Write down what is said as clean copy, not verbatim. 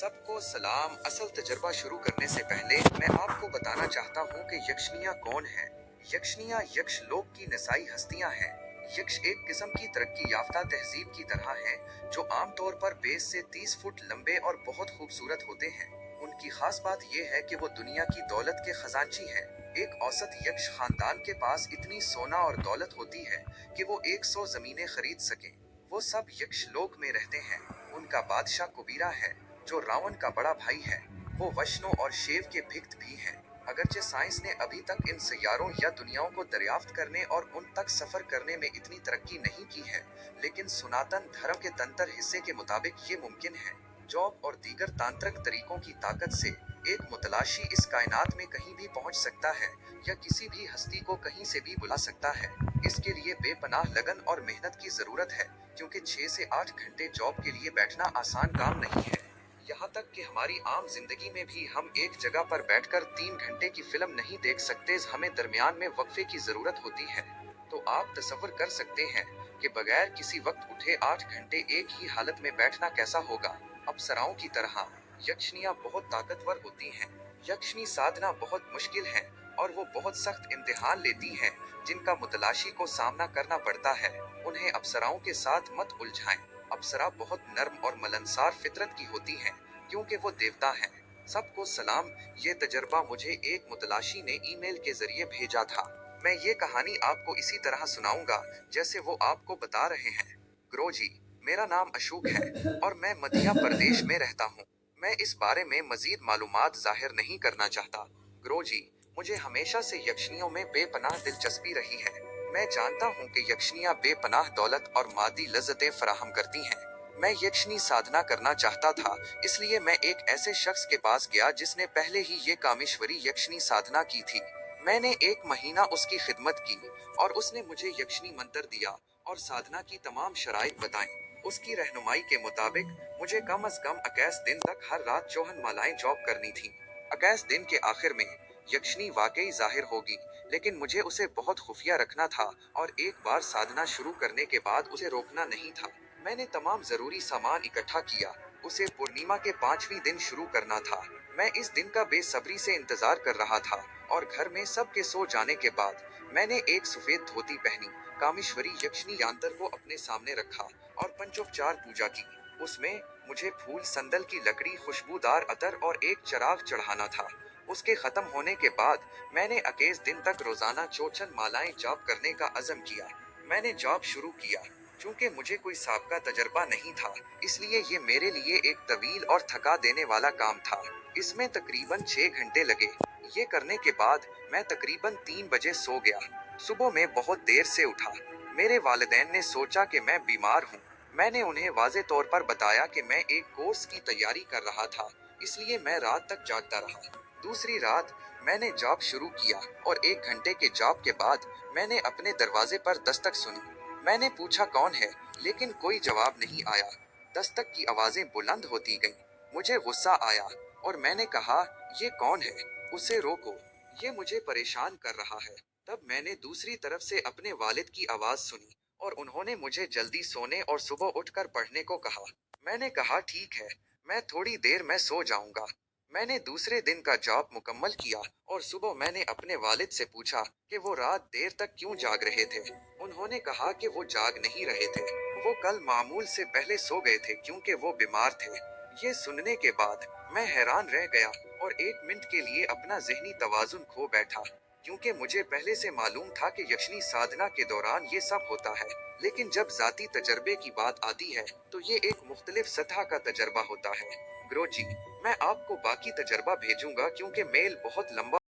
सबको सलाम। असल तजर्बा शुरू करने से पहले मैं आपको बताना चाहता हूँ कि यक्षनियाँ कौन है। यक्षनियाँ यक्ष लोक की नसाई हस्तियाँ हैं। यक्ष एक किस्म की तरक्की याफ्ता तहजीब की तरह हैं, जो आमतौर पर 20 से 30 फुट लंबे और बहुत खूबसूरत होते हैं। उनकी खास बात यह है कि वो दुनिया की दौलत के खजांची हैं। एक औसत यक्ष खानदान के पास इतनी सोना और दौलत होती है कि वो 100 जमीनें खरीद सकें। वो सब यक्ष लोक में रहते हैं। उनका बादशाह कुबीरा है, जो रावण का बड़ा भाई है। वो वैष्णो और शैव के भिक्त भी हैं। अगरचे साइंस ने अभी तक इन सैयारों या दुनियाओं को दरियाफ्त करने और उन तक सफर करने में इतनी तरक्की नहीं की है, लेकिन सनातन धर्म के तंत्र हिस्से के मुताबिक ये मुमकिन है। जॉब और दीगर तांत्रिक तरीकों की ताकत से एक मुतलाशी इस कायनात में कहीं भी पहुंच सकता है या किसी भी हस्ती को कहीं से भी बुला सकता है। इसके लिए बेपनाह लगन और मेहनत की जरूरत है, क्योंकि 6 से 8 घंटे जॉब के लिए बैठना आसान काम नहीं है। यहाँ तक कि हमारी आम जिंदगी में भी हम एक जगह पर बैठकर 3 घंटे की फिल्म नहीं देख सकते। हमें दरमियान में वक्फे की जरूरत होती है। तो आप तसव्वुर कर सकते हैं कि बगैर किसी वक्त उठे 8 घंटे एक ही हालत में बैठना कैसा होगा। अप्सराओं की तरह यक्षनियाँ बहुत ताकतवर होती हैं। यक्षनी साधना बहुत मुश्किल है और वो बहुत सख्त इम्तिहान लेती हैं, जिनका मुतलाशी को सामना करना पड़ता है। उन्हें अप्सराओं के साथ मत उलझाएं। अप्सरा बहुत नर्म और मिलनसार फितरत की होती हैं, क्योंकि वो देवता हैं। सबको सलाम। ये तजर्बा मुझे एक मुतलाशी ने ईमेल के जरिए भेजा था। मैं ये कहानी आपको इसी तरह सुनाऊंगा जैसे वो आपको बता रहे हैं। गुरुजी, मेरा नाम अशोक है और मैं मध्य प्रदेश में रहता हूँ। मैं इस बारे में मजीद मालूमात जाहिर नहीं करना चाहता। गुरुजी, मुझे हमेशा से यक्षनियों में बेपनाह दिलचस्पी रही है। मैं जानता हूँ कि यक्षनियाँ बेपनाह दौलत और मादी लज्जतें फराहम करती हैं। मैं यक्षनी साधना करना चाहता था, इसलिए मैं एक ऐसे शख्स के पास गया जिसने पहले ही ये कामेश्वरी यक्षनी साधना की थी। मैंने 1 महीना उसकी खिदमत की और उसने मुझे यक्षनी मंत्र दिया और साधना की तमाम शराइत बताई। उसकी रहनुमाई के मुताबिक मुझे कम अज कम 21 दिन तक हर रात 54 मालाएं जॉब करनी थी। 21 दिन के आखिर में यक्षनी वाकई जाहिर होगी, लेकिन मुझे उसे बहुत खुफिया रखना था और एक बार साधना शुरू करने के बाद उसे रोकना नहीं था। मैंने तमाम जरूरी सामान इकट्ठा किया। उसे पूर्णिमा के 5वें दिन शुरू करना था। मैं इस दिन का बेसब्री से इंतजार कर रहा था और घर में सबके सो जाने के बाद मैंने एक सफेद धोती पहनी, कामेश्वरी यक्षनी यंत्र को अपने सामने रखा और पंचोपचार पूजा की। उसमें मुझे फूल, संदल की लकड़ी, खुशबूदार अतर और एक चिराग चढ़ाना था। उसके खत्म होने के बाद मैंने 21 दिन तक रोजाना 54 मालाएं जॉब करने का अज़म किया। मैंने जॉब शुरू किया। चूंकि मुझे कोई साबका तजर्बा नहीं था, इसलिए ये मेरे लिए एक तवील और थका देने वाला काम था। इसमें तकरीबन 6 घंटे लगे। ये करने के बाद मैं तकरीबन 3 बजे सो गया। सुबह में बहुत देर से उठा। मेरे वालिदैन ने सोचा कि मैं बीमार हूँ। मैंने उन्हें वाज़े तौर पर बताया कि मैं एक कोर्स की तैयारी कर रहा था, इसलिए मैं रात तक जागता रहा। दूसरी रात मैंने जॉब शुरू किया और 1 घंटे के जॉब के बाद मैंने अपने दरवाजे पर दस्तक सुनी। मैंने पूछा कौन है, लेकिन कोई जवाब नहीं आया। दस्तक की आवाजें बुलंद होती गईं। मुझे गुस्सा आया और मैंने कहा, ये कौन है? उसे रोको, ये मुझे परेशान कर रहा है। तब मैंने दूसरी तरफ से अपने वालिद की आवाज सुनी और उन्होंने मुझे जल्दी सोने और सुबह उठकर पढ़ने को कहा। मैंने कहा ठीक है, मैं थोड़ी देर में सो जाऊंगा। मैंने दूसरे दिन का जॉब मुकम्मल किया और सुबह मैंने अपने वालिद से पूछा कि वो रात देर तक क्यों जाग रहे थे। उन्होंने कहा कि वो जाग नहीं रहे थे, वो कल मामूल से पहले सो गए थे क्योंकि वो बीमार थे। ये सुनने के बाद मैं हैरान रह गया और 1 मिनट के लिए अपना ज़हनी तवाज़ुन खो बैठा, क्योंकि मुझे पहले से मालूम था कि यक्षनी साधना के दौरान ये सब होता है। लेकिन जब जाती तजर्बे की बात आती है तो ये एक मुख्तलिफ सतह का तजर्बा होता है। गुरुजी, मैं आपको बाकी तजर्बा भेजूंगा क्योंकि मेल बहुत लंबा